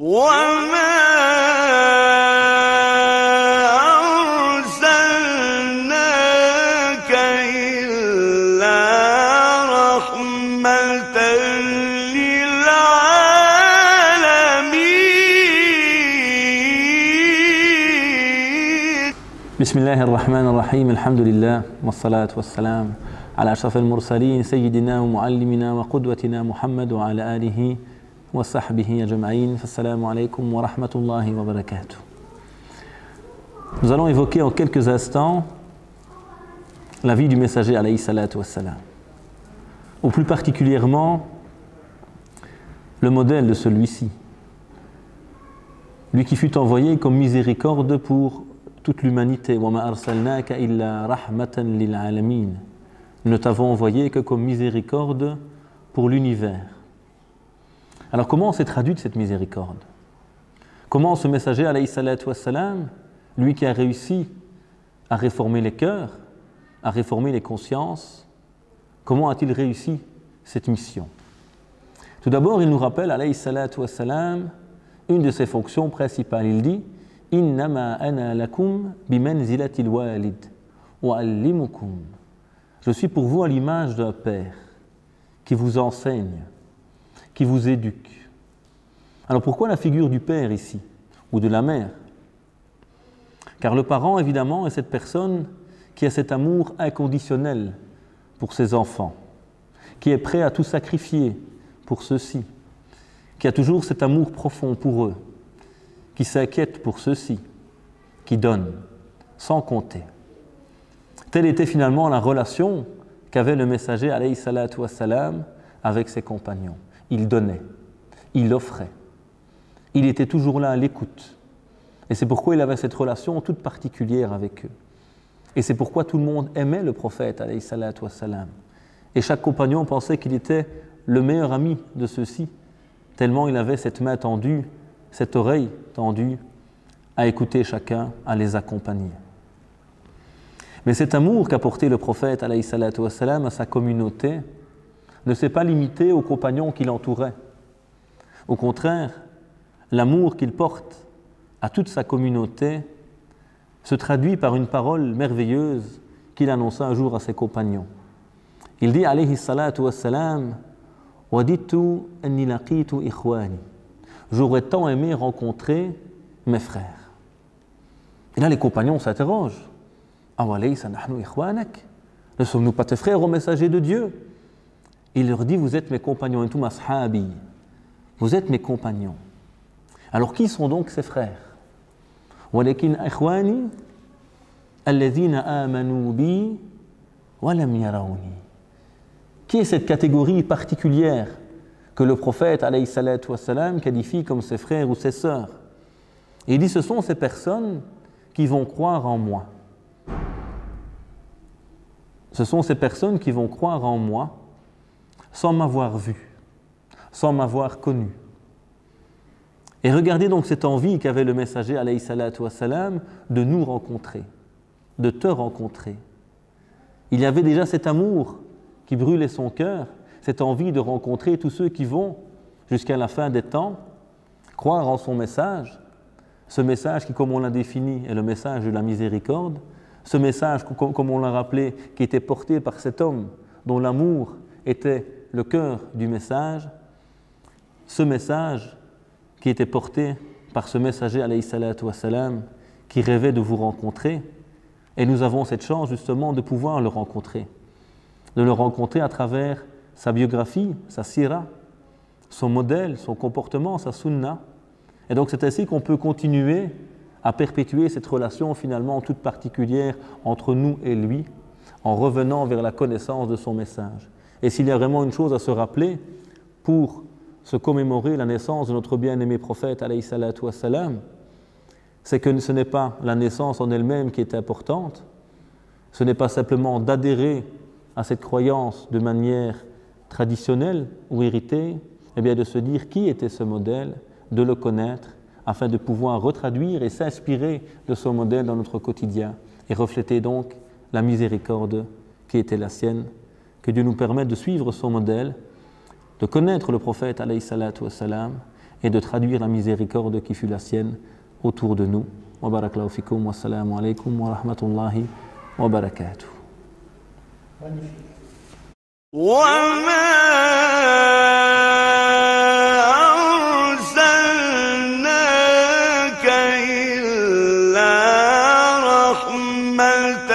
وما أرسلناك إلا رحمة للعالمين. بسم الله الرحمن الرحيم. الحمد لله والصلاة والسلام على أشرف المرسلين سيدنا ومعلمنا وقدوتنا محمد وعلى آله وصحبه أجمعين. Assalamu alaikum wa rahmatullahi wa barakatuh. Nous allons évoquer en quelques instants la vie du messager alayhi salatu wassalam, ou plus particulièrement le modèle de celui-ci, lui qui fut envoyé comme miséricorde pour toute l'humanité. Wa ma arsalnaka illa rahmatan lil alamin. Nous ne t'avons envoyé que comme miséricorde pour l'univers. Alors comment s'est traduite cette miséricorde? Comment ce messager alayhi salatu wassalam, lui qui a réussi à réformer les cœurs, à réformer les consciences, comment a-t-il réussi cette mission? Tout d'abord, il nous rappelle alayhi salatu wassalam une de ses fonctions principales. Il dit « Innama ana lakum bimanzilatil walid wa allimukum » Je suis pour vous à l'image d'un père qui vous enseigne, qui vous éduque. Alors pourquoi la figure du père ici, ou de la mère? Car le parent, évidemment, est cette personne qui a cet amour inconditionnel pour ses enfants, qui est prêt à tout sacrifier pour ceux-ci, qui a toujours cet amour profond pour eux, qui s'inquiète pour ceux-ci, qui donne, sans compter. Telle était finalement la relation qu'avait le messager alayhi salatu wassalam avec ses compagnons. Il donnait, il offrait, il était toujours là à l'écoute. Et c'est pourquoi il avait cette relation toute particulière avec eux. Et c'est pourquoi tout le monde aimait le prophète alayhi salatu wassalam. Et chaque compagnon pensait qu'il était le meilleur ami de ceux-ci, tellement il avait cette main tendue, cette oreille tendue à écouter chacun, à les accompagner. Mais cet amour qu'a porté le prophète alayhi salatu wassalam à sa communauté ne s'est pas limité aux compagnons qui l'entouraient. Au contraire, l'amour qu'il porte à toute sa communauté se traduit par une parole merveilleuse qu'il annonça un jour à ses compagnons. Il dit alayhi salatu wassalam « Waditu anni laqitu ikhwani » J'aurais tant aimé rencontrer mes frères. Et là, les compagnons s'interrogent. Ne sommes-nous pas tes frères, ô messager de Dieu? Il leur dit, vous êtes mes compagnons, entum ashabi. Vous êtes mes compagnons. Alors qui sont donc ces frères? Walakin ikhwani alladhina amanu bi wa lam yarawni. Qui est cette catégorie particulière que le prophète alayhi salatu wassalam qualifie comme ses frères ou ses sœurs? Et il dit, ce sont ces personnes qui vont croire en moi. Ce sont ces personnes qui vont croire en moi sans m'avoir vu, sans m'avoir connu. Et regardez donc cette envie qu'avait le messager alayhi salatu wassalam de nous rencontrer, de te rencontrer. Il y avait déjà cet amour qui brûlait son cœur, cette envie de rencontrer tous ceux qui vont, jusqu'à la fin des temps, croire en son message, ce message qui, comme on l'a défini, est le message de la miséricorde, ce message, comme on l'a rappelé, qui était porté par cet homme dont l'amour était le cœur du message, ce message qui était porté par ce messager alayhi salatu wassalam qui rêvait de vous rencontrer, et nous avons cette chance justement de pouvoir le rencontrer à travers sa biographie, sa sira, son modèle, son comportement, sa sunna. Et donc c'est ainsi qu'on peut continuer à perpétuer cette relation finalement toute particulière entre nous et lui, en revenant vers la connaissance de son message. Et s'il y a vraiment une chose à se rappeler pour se commémorer la naissance de notre bien-aimé prophète alayhi salatu wassalam, c'est que ce n'est pas la naissance en elle-même qui est importante, ce n'est pas simplement d'adhérer à cette croyance de manière traditionnelle ou héritée, et bien de se dire qui était ce modèle, de le connaître, afin de pouvoir retraduire et s'inspirer de son modèle dans notre quotidien et refléter donc la miséricorde qui était la sienne. Que Dieu nous permette de suivre son modèle, de connaître le prophète alayhi salatu wassalam et de traduire la miséricorde qui fut la sienne autour de nous. Wa barakallahu fikum wa assalamu alaykum wa rahmatullahi wa barakatuh. أرسلناك إلا رحمة